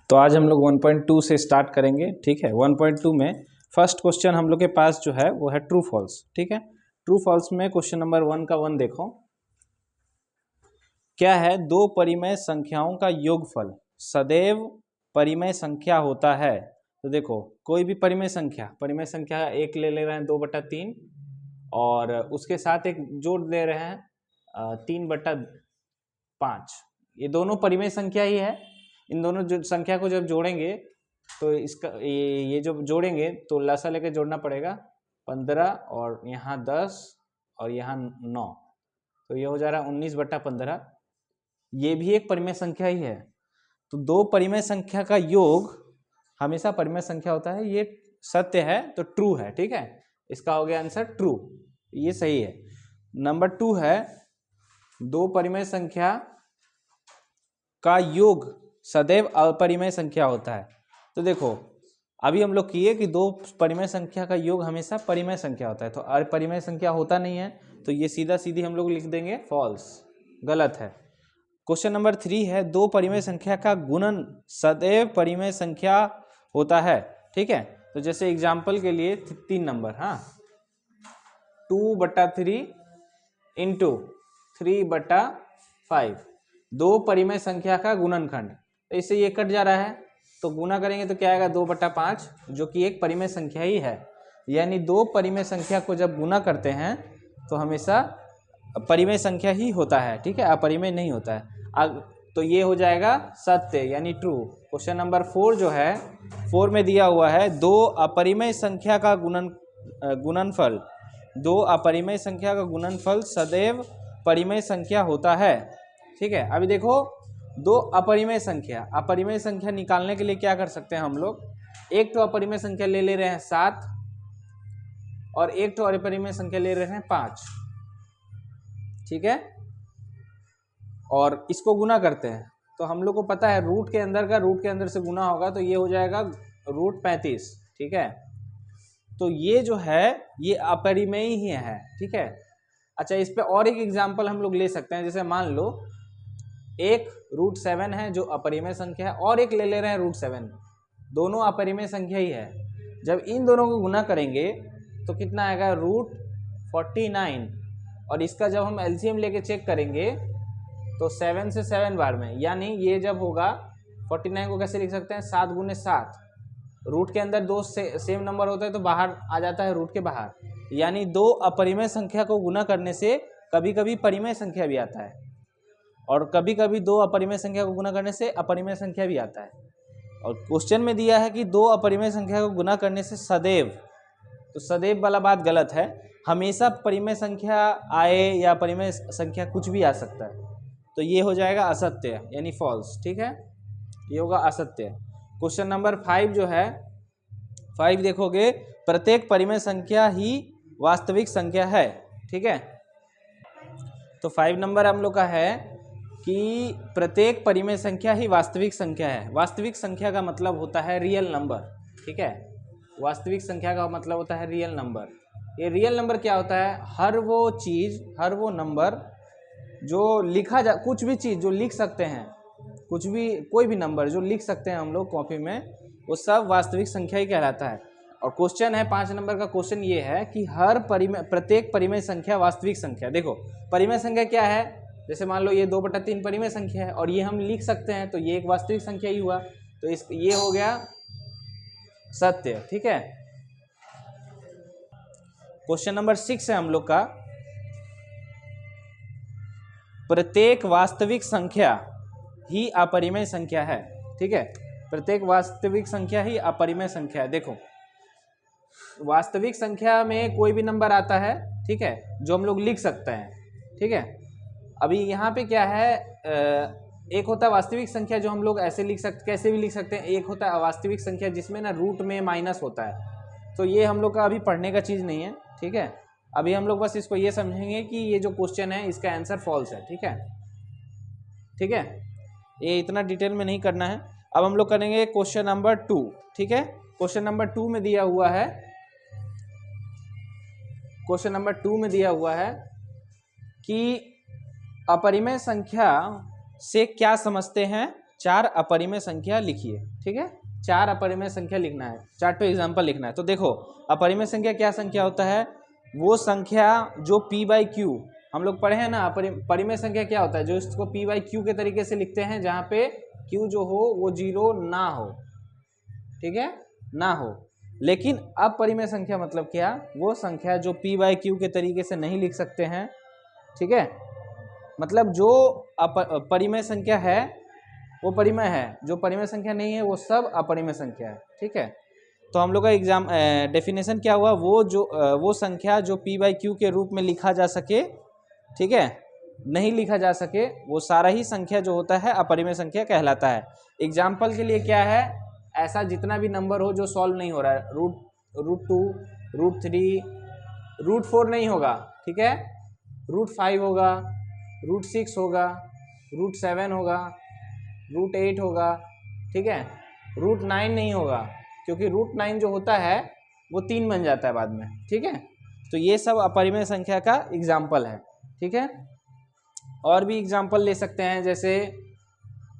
तो आज हम लोग 1.2 से स्टार्ट करेंगे। ठीक है, 1.2 में फर्स्ट क्वेश्चन हम लोग के पास जो है वो है ट्रू फॉल्स। ठीक है, ट्रू फॉल्स में क्वेश्चन नंबर 1 का 1 देखो, क्या है? दो परिमेय संख्याओं का योगफल सदैव परिमेय संख्या होता है। तो देखो, कोई भी परिमेय संख्या एक ले रहे हैं 2/3 और उसके साथ एक जोड़ दे रहे हैं 3/5। ये दोनों परिमेय संख्या ही है। इन दोनों जो संख्या को जब जोड़ेंगे तो इसका ये जो जोड़ेंगे तो लसा लेकर जोड़ना पड़ेगा 15 और यहाँ 10 और यहाँ 9, तो ये हो जा रहा है 19/15। ये भी एक परिमेय संख्या ही है। तो दो परिमेय संख्या का योग हमेशा परिमेय संख्या होता है, ये सत्य है तो ट्रू है। ठीक है, इसका हो गया आंसर ट्रू, ये सही है। नंबर 2 है दो परिमेय संख्या का योग सदैव अपरिमेय संख्या होता है। तो देखो, अभी हम लोग किए कि दो परिमेय संख्या का योग हमेशा परिमेय संख्या होता है, तो अपरिमेय संख्या होता नहीं है, तो ये सीधा सीधी हम लोग लिख देंगे फॉल्स, गलत है। क्वेश्चन नंबर 3 है दो परिमेय संख्या का गुणन सदैव परिमेय संख्या होता है। ठीक है, तो जैसे एग्जाम्पल के लिए 3 नंबर, हाँ, 2/3 इंटू 3/5, दो परिमेय संख्या का गुणनखंड। तो इससे ये कट जा रहा है, तो गुना करेंगे तो क्या आएगा 2/5, जो कि एक परिमेय संख्या ही है। यानी दो परिमेय संख्या को जब गुना करते हैं तो हमेशा परिमेय संख्या ही होता है। ठीक है, अपरिमेय नहीं होता है। तो ये हो जाएगा सत्य यानी ट्रू। क्वेश्चन नंबर 4 जो है, 4 में दिया हुआ है दो अपरिमेय संख्या का गुणनफल, दो अपरिमेय संख्या का गुणनफल सदैव परिमेय संख्या होता है। ठीक है, अभी देखो, दो अपरिमेय संख्या निकालने के लिए क्या कर सकते हैं हम लोग? एक तो अपरिमेय संख्या ले रहे हैं 7 और एक तो अपरिमेय संख्या ले रहे हैं 5। ठीक है, और इसको गुना करते हैं तो हम लोग को पता है रूट के अंदर से गुना होगा, तो ये हो जाएगा √35। ठीक है, तो ये जो है ये अपरिमेय ही है। ठीक है, अच्छा, इस पे और एक एग्जांपल हम लोग ले सकते हैं। जैसे मान लो एक √7 है जो अपरिमेय संख्या है, और एक ले रहे हैं √7, दोनों अपरिमेय संख्या ही है। जब इन दोनों को गुना करेंगे तो कितना आएगा? √49, और इसका जब हम एलसीएम लेके चेक करेंगे तो 7 से 7 बार में, यानी ये जब होगा 49 को कैसे लिख सकते हैं? 7 × 7। रूट के अंदर दो सेम नंबर होता है तो बाहर आ जाता है रूट के बाहर, यानी दो अपरिमेय संख्या को गुना करने से कभी कभी परिमेय संख्या भी आता है, और कभी कभी दो अपरिमेय संख्या को गुना करने से अपरिमेय संख्या भी आता है। और क्वेश्चन में दिया है कि दो अपरिमेय संख्या को गुना करने से सदैव, तो सदैव वाला बात गलत है। हमेशा परिमेय संख्या आए या परिमेय संख्या कुछ भी आ सकता है, तो ये हो जाएगा असत्य यानी फॉल्स। ठीक है, ये होगा असत्य। क्वेश्चन नंबर 5 जो है, 5 देखोगे, प्रत्येक परिमेय संख्या ही वास्तविक संख्या है। ठीक है, तो 5 नंबर हम लोग का है कि प्रत्येक परिमेय संख्या ही वास्तविक संख्या है। वास्तविक संख्या का मतलब होता है रियल नंबर। ठीक है, वास्तविक संख्या का मतलब होता है रियल नंबर। ये रियल नंबर क्या होता है? हर वो चीज़, हर वो नंबर जो लिखा जा, कुछ भी चीज़ जो लिख सकते हैं, कुछ भी, कोई भी नंबर जो लिख सकते हैं हम लोग कॉपी में, वो सब वास्तविक संख्या ही कहलाता है। और क्वेश्चन है 5 नंबर का क्वेश्चन ये है कि प्रत्येक परिमेय संख्या वास्तविक संख्या। देखो, परिमेय संख्या क्या है? जैसे मान लो ये 2/3 परिमेय संख्या है और ये हम लिख सकते हैं, तो ये एक वास्तविक संख्या ही हुआ, तो ये हो गया सत्य। ठीक है, क्वेश्चन नंबर 6 है हम लोग का, प्रत्येक वास्तविक संख्या ही अपरिमेय संख्या है। ठीक है, प्रत्येक वास्तविक संख्या ही अपरिमेय संख्या है। देखो, वास्तविक संख्या में कोई भी नंबर आता है, ठीक है, जो हम लोग लिख सकते हैं। ठीक है, अभी यहाँ पे क्या है, एक होता है वास्तविक संख्या जो हम लोग ऐसे लिख सकते, कैसे भी लिख सकते हैं। एक होता है अवास्तविक संख्या जिसमें ना रूट में माइनस होता है, तो ये हम लोग का अभी पढ़ने का चीज़ नहीं है। ठीक है, अभी हम लोग बस इसको ये समझेंगे कि ये जो क्वेश्चन है इसका आंसर फॉल्स है। ठीक है, ठीक है, ये इतना डिटेल में नहीं करना है। अब हम लोग करेंगे क्वेश्चन नंबर 2। ठीक है, क्वेश्चन नंबर 2 में दिया हुआ है, क्वेश्चन नंबर 2 में दिया हुआ है कि अपरिमेय संख्या से क्या समझते हैं 4 अपरिमेय संख्या लिखिए। ठीक है, 4 अपरिमेय संख्या लिखना है, 4 तो एग्जाम्पल लिखना है। तो देखो अपरिमेय संख्या क्या संख्या होता है, वो संख्या जो p बाई क्यू, हम लोग पढ़े हैं ना, परिमेय संख्या क्या होता है, जो इसको p बाई क्यू के तरीके से लिखते हैं, जहाँ पे q जो हो वो 0 ना हो। ठीक है, ना हो। लेकिन अपरिमेय संख्या मतलब क्या, वो संख्या जो p बाई क्यू के तरीके से नहीं लिख सकते हैं। ठीक है, मतलब जो परिमेय संख्या है वो परिमेय है, जो परिमेय संख्या नहीं है वो सब अपरिमेय संख्या है। ठीक है, तो हम लोग का एग्जाम डेफिनेशन क्या हुआ, वो संख्या जो p बाई क्यू के रूप में लिखा जा सके, ठीक है, नहीं लिखा जा सके, वो सारा ही संख्या जो होता है अपरिमेय संख्या कहलाता है। एग्जाम्पल के लिए क्या है, ऐसा जितना भी नंबर हो जो सॉल्व नहीं हो रहा है, रूट 2, रूट 3, रूट 4 नहीं होगा। ठीक है, रूट 5 होगा, रूट 6 होगा, रूट 7 होगा, रूट 8 होगा। ठीक है, रूट 9 नहीं होगा, क्योंकि रूट 9 जो होता है वो 3 बन जाता है बाद में। ठीक है, तो ये सब अपरिमेय संख्या का एग्जाम्पल है। ठीक है, और भी एग्जाम्पल ले सकते हैं, जैसे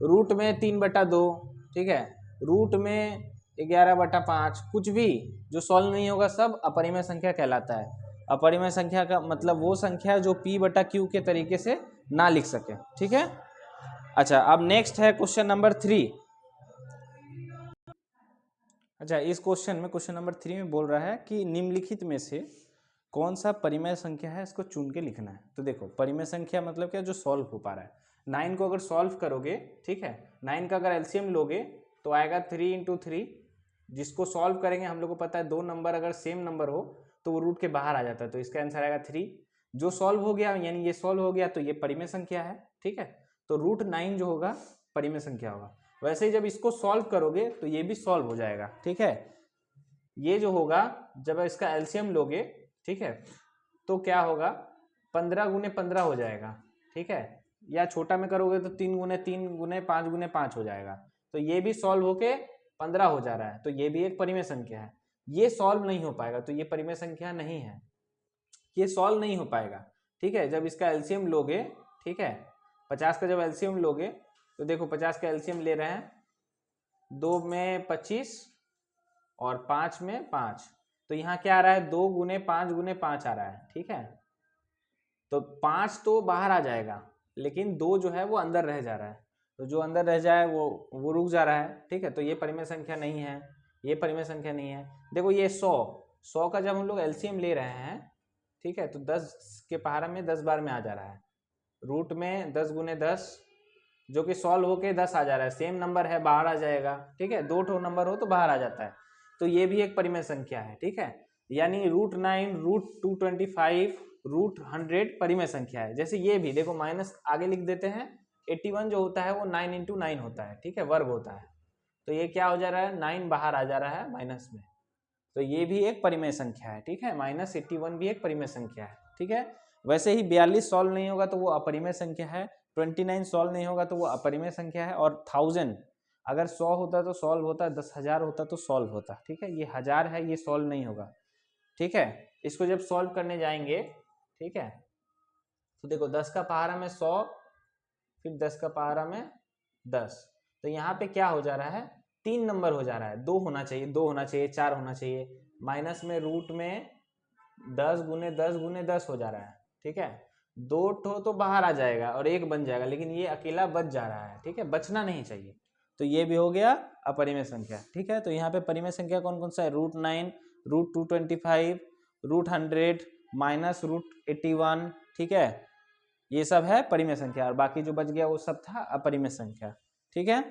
रूट में 3/2, ठीक है, रूट में 11/5, कुछ भी जो सॉल्व नहीं होगा सब अपरिमेय संख्या कहलाता है। अपरिमेय संख्या का मतलब वो संख्या जो p/q के तरीके से ना लिख सके। ठीक है, अच्छा अब नेक्स्ट है क्वेश्चन नंबर 3। अच्छा, इस क्वेश्चन में क्वेश्चन नंबर 3 में बोल रहा है कि निम्नलिखित में से कौन सा परिमेय संख्या है, इसको चुन के लिखना है। तो देखो परिमेय संख्या मतलब क्या, जो सॉल्व हो पा रहा है। 9 को अगर सॉल्व करोगे, ठीक है, 9 का अगर एलसीएम लोगे तो आएगा 3 × 3, जिसको सॉल्व करेंगे हम लोग को पता है 2 नंबर अगर सेम नंबर हो तो वो रूट के बाहर आ जाता है, तो इसका आंसर आएगा 3। जो सॉल्व हो गया यानी ये सॉल्व हो गया तो ये परिमेय संख्या है। ठीक है, तो रूट 9 जो होगा परिमेय संख्या होगा। वैसे ही जब इसको सॉल्व करोगे तो ये भी सॉल्व हो जाएगा। ठीक है, ये जो होगा जब इसका एलसीएम लोगे, ठीक है, तो क्या होगा, 15 × 15 हो जाएगा। ठीक है, या छोटा में करोगे तो 3 × 3 × 5 × 5 हो जाएगा। तो ये भी सॉल्व होके 15 हो जा रहा है, तो ये भी एक परिमेय संख्या है। ये सॉल्व नहीं हो पाएगा तो ये परिमेय संख्या नहीं है, ये सॉल्व नहीं हो पाएगा। ठीक है, जब इसका एलसीएम लोगे, ठीक है, 50 का जब एलसीएम लोगे तो देखो 50 का एलसीएम ले रहे हैं, 2 में 25 और 5 में 5, तो यहाँ क्या आ रहा है, 2 × 5 × 5 आ रहा है। ठीक है, तो 5 तो बाहर आ जाएगा, लेकिन 2 जो है वो अंदर रह जा रहा है, तो जो अंदर रह जाए वो रुक जा रहा है। ठीक है, तो ये परिमेय संख्या नहीं है, ये परिमेय संख्या नहीं है। देखो ये 100 का जब हम लोग एलसीएम ले रहे हैं, ठीक है, तो 10 के पहाड़ा में 10 बार में आ जा रहा है, रूट में 10 × 10 जो कि सॉल्व होके 10 आ जा रहा है, सेम नंबर है बाहर आ जाएगा। ठीक है, 2 ठो नंबर हो तो बाहर आ जाता है, तो ये भी एक परिमेय संख्या है। ठीक है, यानी रूट 9, रूट 225, रूट 100 परिमेय संख्या है। जैसे ये भी देखो माइनस आगे लिख देते हैं, 81 जो होता है वो 9 × 9 होता है। ठीक है, वर्ग होता है, तो ये क्या हो जा रहा है, 9 बाहर आ जा रहा है माइनस में, तो ये भी एक परिमेय संख्या है। ठीक है, -81 भी एक परिमेय संख्या है। ठीक है, वैसे ही 42 सॉल्व नहीं होगा तो वो अपरिमेय संख्या है, 29 सॉल्व नहीं होगा तो वो अपरिमेय संख्या है, और 1000 अगर 100 होता तो सॉल्व होता, 10,000 होता तो सॉल्व होता। ठीक है, ये 1000 है, ये सॉल्व नहीं होगा। ठीक है, इसको जब सॉल्व करने जाएंगे, ठीक है, तो देखो 10 का पहाड़ा में 100, फिर 10 का पहाड़ा में 10, तो यहाँ पे क्या हो जा रहा है, 3 नंबर हो जा रहा है, 2 होना चाहिए, 2 होना चाहिए, 4 होना चाहिए, माइनस में रूट में 10 × 10 × 10 हो जा रहा है। ठीक है, 2 ठो तो बाहर आ जाएगा और 1 बन जाएगा, लेकिन ये अकेला बच जा रहा है। ठीक है, बचना नहीं चाहिए, तो ये भी हो गया अपरिमेय संख्या। ठीक है, तो यहाँ पे परिमेय संख्या कौन कौन सा है, root 9, root 225, root 100, minus root 81। ठीक है, ये सब है परिमेय संख्या, और बाकी जो बच गया वो सब था अपरिमेय संख्या। ठीक है।